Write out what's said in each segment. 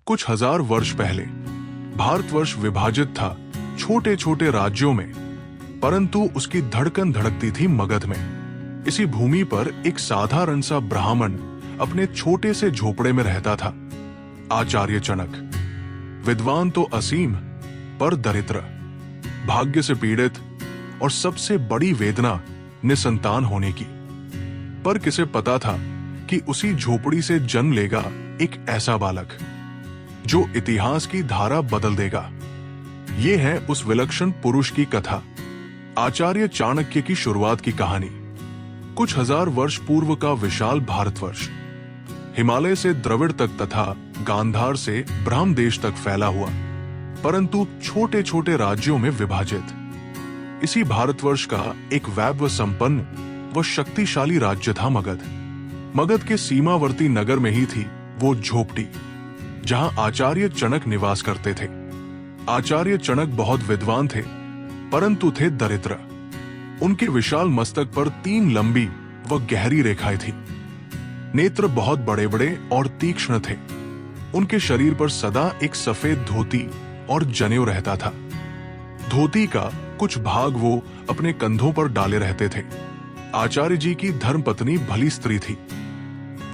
कुछ हजार वर्ष पहले भारतवर्ष विभाजित था छोटे छोटे राज्यों में, परंतु उसकी धड़कन धड़कती थी मगध में। इसी भूमि पर एक साधारण सा ब्राह्मण अपने छोटे से झोपड़े में रहता था। आचार्य चणक, विद्वान तो असीम पर दरिद्र, भाग्य से पीड़ित और सबसे बड़ी वेदना निसंतान होने की। पर किसे पता था कि उसी झोपड़ी से जन्म लेगा एक ऐसा बालक जो इतिहास की धारा बदल देगा। ये है उस विलक्षण पुरुष की कथा, आचार्य चाणक्य की शुरुआत की कहानी। कुछ हजार वर्ष पूर्व का विशाल भारतवर्ष हिमालय से द्रविड़ तक तथा गांधार से ब्रह्म देश तक फैला हुआ, परंतु छोटे छोटे राज्यों में विभाजित। इसी भारतवर्ष का एक वैभव संपन्न व शक्तिशाली राज्य था मगध। मगध के सीमावर्ती नगर में ही थी वो झोपड़ी जहां आचार्य चणक निवास करते थे। आचार्य चणक बहुत विद्वान थे, परंतु थे दरिद्र। उनके विशाल मस्तक पर 3 लंबी व गहरी रेखाएं थी। नेत्र बहुत बड़े बड़े और तीक्ष्ण थे। उनके शरीर पर सदा एक सफेद धोती और जनेऊ रहता था। धोती का कुछ भाग वो अपने कंधों पर डाले रहते थे। आचार्य जी की धर्मपत्नी भली स्त्री थी।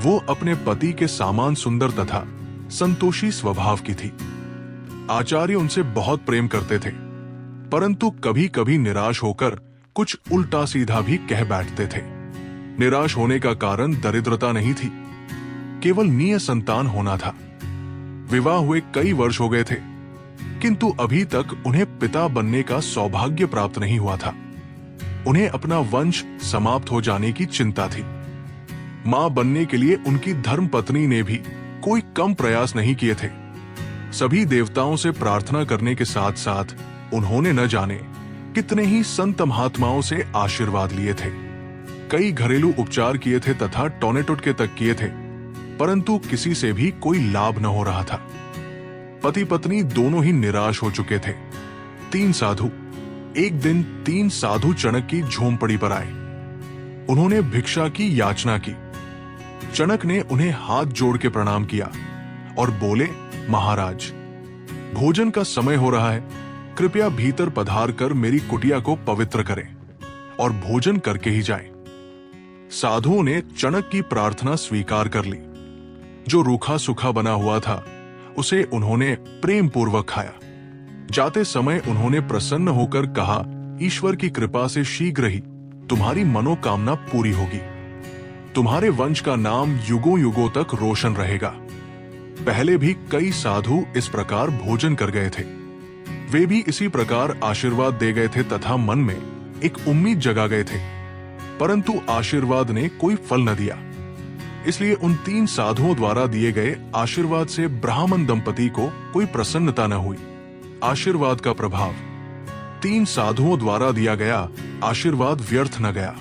वो अपने पति के समान सुंदर तथा संतोषी स्वभाव की थी। आचार्य उनसे बहुत प्रेम करते थे, परंतु कभी कभी निराश होकर कुछ उल्टा सीधा भी कह बैठते थे। निराश होने का कारण दरिद्रता नहीं थी, केवल निसंतान होना था। विवाह हुए कई वर्ष हो गए थे, किंतु अभी तक उन्हें पिता बनने का सौभाग्य प्राप्त नहीं हुआ था। उन्हें अपना वंश समाप्त हो जाने की चिंता थी। मां बनने के लिए उनकी धर्मपत्नी ने भी कोई कम प्रयास नहीं किए थे। सभी देवताओं से प्रार्थना करने के साथ साथ उन्होंने न जाने कितने ही संत महात्माओं से आशीर्वाद लिए थे। कई घरेलू उपचार किए थे तथा टोने टुटके तक किए थे, परंतु किसी से भी कोई लाभ न हो रहा था। पति पत्नी दोनों ही निराश हो चुके थे। 3 साधु एक दिन 3 साधु चणक की झोंपड़ी पर आए। उन्होंने भिक्षा की याचना की। चणक ने उन्हें हाथ जोड़ के प्रणाम किया और बोले, महाराज, भोजन का समय हो रहा है, कृपया भीतर पधार कर मेरी कुटिया को पवित्र करें और भोजन करके ही जाएं। साधुओं ने चणक की प्रार्थना स्वीकार कर ली। जो रूखा सूखा बना हुआ था उसे उन्होंने प्रेम पूर्वक खाया। जाते समय उन्होंने प्रसन्न होकर कहा, ईश्वर की कृपा से शीघ्र ही तुम्हारी मनोकामना पूरी होगी। तुम्हारे वंश का नाम युगों युगों तक रोशन रहेगा। पहले भी कई साधु इस प्रकार भोजन कर गए थे। वे भी इसी प्रकार आशीर्वाद दे गए थे तथा मन में एक उम्मीद जगा गए थे, परंतु आशीर्वाद ने कोई फल न दिया। इसलिए उन 3 साधुओं द्वारा दिए गए आशीर्वाद से ब्राह्मण दंपति को कोई प्रसन्नता न हुई। आशीर्वाद का प्रभाव, 3 साधुओं द्वारा दिया गया आशीर्वाद व्यर्थ न गया।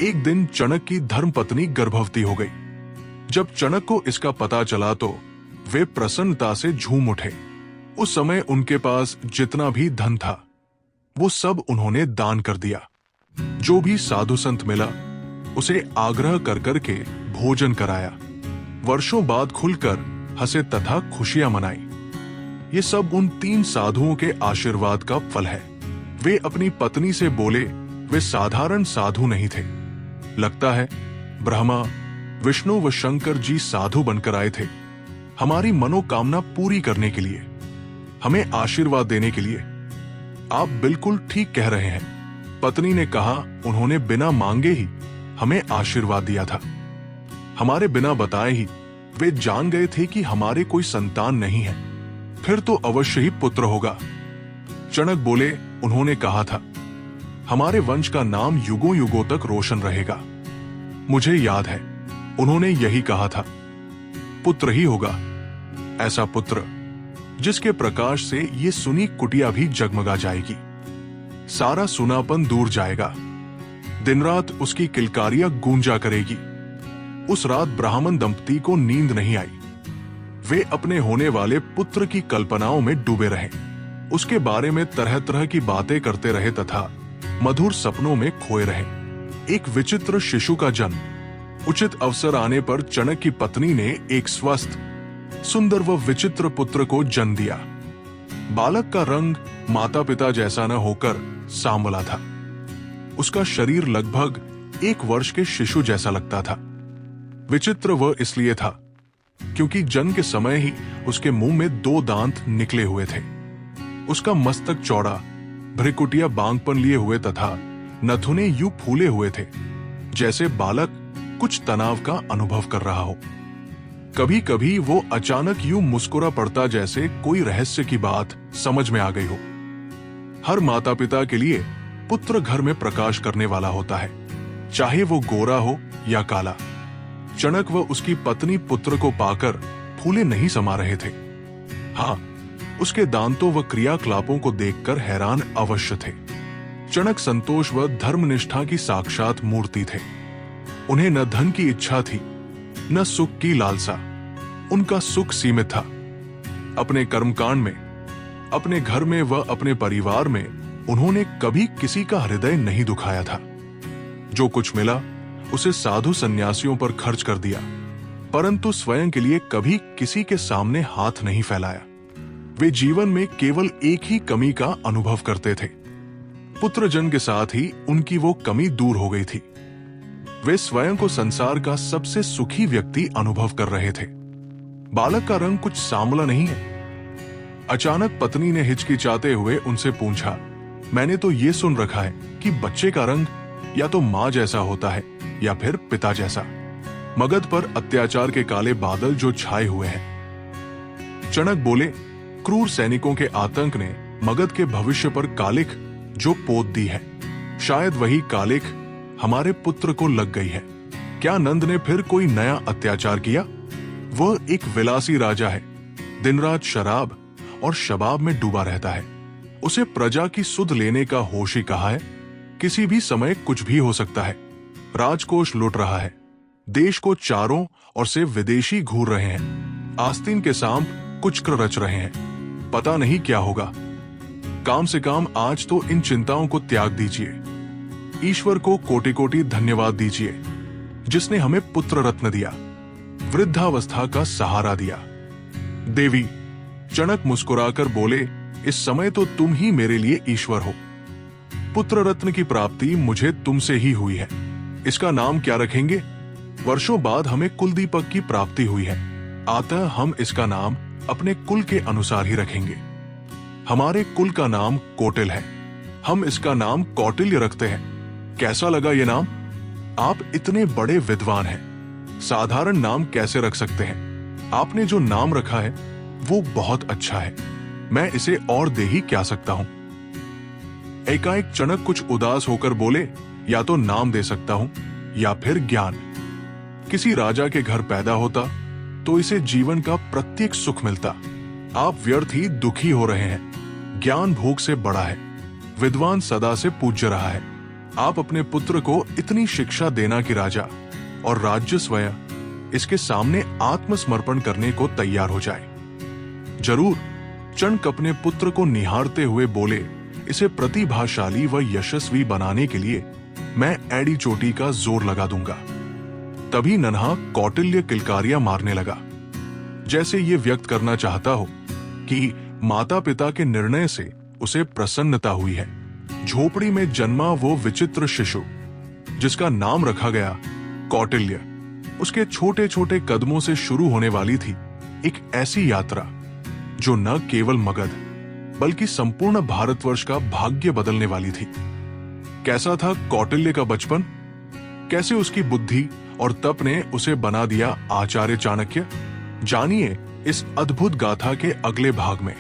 एक दिन चणक की धर्मपत्नी गर्भवती हो गई। जब चणक को इसका पता चला तो वे प्रसन्नता से झूम उठे। उस समय उनके पास जितना भी धन था वो सब उन्होंने दान कर दिया। जो भी साधु संत मिला उसे आग्रह कर करके भोजन कराया। वर्षों बाद खुलकर हंसे तथा खुशियां मनाई। ये सब उन 3 साधुओं के आशीर्वाद का फल है। वे अपनी पत्नी से बोले, वे साधारण साधु नहीं थे। लगता है ब्रह्मा, विष्णु व शंकर जी साधु बनकर आए थे हमारी मनोकामना पूरी करने के लिए, हमें आशीर्वाद देने के लिए। आप बिल्कुल ठीक कह रहे हैं, पत्नी ने कहा। उन्होंने बिना मांगे ही हमें आशीर्वाद दिया था। हमारे बिना बताए ही वे जान गए थे कि हमारे कोई संतान नहीं है, फिर तो अवश्य ही पुत्र होगा। चणक बोले, उन्होंने कहा था हमारे वंश का नाम युगों युगों तक रोशन रहेगा। मुझे याद है उन्होंने यही कहा था, पुत्र ही होगा, ऐसा पुत्र जिसके प्रकाश से ये सुनी कुटिया भी जगमगा जाएगी। सारा सुनापन दूर जाएगा। दिन रात उसकी किलकारियां गूंजा करेगी। उस रात ब्राह्मण दंपति को नींद नहीं आई। वे अपने होने वाले पुत्र की कल्पनाओं में डूबे रहे। उसके बारे में तरह तरह की बातें करते रहे तथा मधुर सपनों में खोए रहे। एक विचित्र शिशु का जन्म। उचित अवसर आने पर चणक की पत्नी ने एक स्वस्थ सुंदर व विचित्र पुत्र को जन्म दिया। बालक का रंग माता पिता जैसा न होकर सांवला था। उसका शरीर लगभग 1 वर्ष के शिशु जैसा लगता था। विचित्र वह इसलिए था क्योंकि जन्म के समय ही उसके मुंह में 2 दांत निकले हुए थे। उसका मस्तक चौड़ा, भ्रिकुटिया बांगपन लिए हुए तथा नथुने यूं फूले हुए थे जैसे बालक कुछ तनाव का अनुभव कर रहा हो। कभी कभी वो अचानक यूं मुस्कुरा पड़ता जैसे कोई रहस्य की बात समझ में आ गई हो। हर माता पिता के लिए पुत्र घर में प्रकाश करने वाला होता है, चाहे वो गोरा हो या काला। चणक व उसकी पत्नी पुत्र को पाकर फूले नहीं समा रहे थे। हाँ, उसके दांतों व क्रियाकलापों को देखकर हैरान अवश्य थे। चणक संतोष व धर्मनिष्ठा की साक्षात मूर्ति थे। उन्हें न धन की इच्छा थी, न सुख की लालसा। उनका सुख सीमित था। अपने कर्मकांड में, अपने घर में व अपने परिवार में उन्होंने कभी किसी का हृदय नहीं दुखाया था। जो कुछ मिला उसे साधु सन्यासियों पर खर्च कर दिया, परंतु स्वयं के लिए कभी किसी के सामने हाथ नहीं फैलाया। वे जीवन में केवल एक ही कमी का अनुभव करते थे। पुत्र जन्म के साथ ही उनकी वो कमी दूर हो गई थी। वे स्वयं को संसार का सबसे सुखी व्यक्ति अनुभव कर रहे थे। बालक का रंग कुछ सांवला नहीं है। अचानक पत्नी ने हिचकिचाते हुए उनसे पूछा, मैंने तो ये सुन रखा है कि बच्चे का रंग या तो मां जैसा होता है या फिर पिता जैसा। मगध पर अत्याचार के काले बादल जो छाए हुए हैं। चणक बोले, क्रूर सैनिकों के आतंक ने मगध के भविष्य पर कालिख जो पोत दी है, शायद वही कालिख हमारे पुत्र को लग गई है। क्या नंद ने फिर कोई नया अत्याचार किया? वह एक विलासी राजा है, दिन रात शराब और शबाब में डूबा रहता है। उसे प्रजा की सुध लेने का होश ही कहाँ है? किसी भी समय कुछ भी हो सकता है। राजकोष लुट रहा है, देश को चारों ओर से विदेशी घूर रहे हैं, आस्तीन के सांप कुचक्र रच रहे हैं। पता नहीं क्या होगा। काम से काम आज तो इन चिंताओं को त्याग दीजिए। ईश्वर को कोटि कोटि धन्यवाद दीजिए, जिसने हमें पुत्र रत्न दिया, वृद्धावस्था का सहारा दिया। देवी, चणक मुस्कुराकर बोले, इस समय तो तुम ही मेरे लिए ईश्वर हो। पुत्र रत्न की प्राप्ति मुझे तुमसे ही हुई है। इसका नाम क्या रखेंगे? वर्षों बाद हमें कुलदीपक की प्राप्ति हुई है, अतः हम इसका नाम अपने कुल के अनुसार ही रखेंगे। हमारे कुल का नाम कोटिल है, हम इसका नाम कौटिल्य रखते हैं। कैसा लगा ये नाम? आप इतने बड़े विद्वान हैं, साधारण नाम कैसे रख सकते हैं? आपने जो नाम रखा है वो बहुत अच्छा है, मैं इसे और दे ही क्या सकता हूं। एकाएक चणक कुछ उदास होकर बोले, या तो नाम दे सकता हूं या फिर ज्ञान। किसी राजा के घर पैदा होता तो इसे जीवन का प्रत्येक सुख मिलता। आप व्यर्थ ही दुखी हो रहे हैं। ज्ञान भोग से बड़ा है, विद्वान सदा से पूज्य रहा है। आप अपने पुत्र को इतनी शिक्षा देना कि राजा और राज्य स्वयं इसके सामने आत्मसमर्पण करने को तैयार हो जाए। जरूर। चणक अपने पुत्र को निहारते हुए बोले, इसे प्रतिभाशाली व यशस्वी बनाने के लिए मैं एड़ी चोटी का जोर लगा दूंगा। तभी नन्हा कौटिल्य किलकारियां मारने लगा, जैसे ये व्यक्त करना चाहता हो कि माता पिता के निर्णय से उसे प्रसन्नता हुई है। झोपड़ी में जन्मा वो विचित्र शिशु, जिसका नाम रखा गया कौटिल्य, उसके छोटे छोटे कदमों से शुरू होने वाली थी एक ऐसी यात्रा जो न केवल मगध बल्कि संपूर्ण भारतवर्ष का भाग्य बदलने वाली थी। कैसा था कौटिल्य का बचपन? कैसे उसकी बुद्धि और तप ने उसे बना दिया आचार्य चाणक्य? जानिए इस अद्भुत गाथा के अगले भाग में।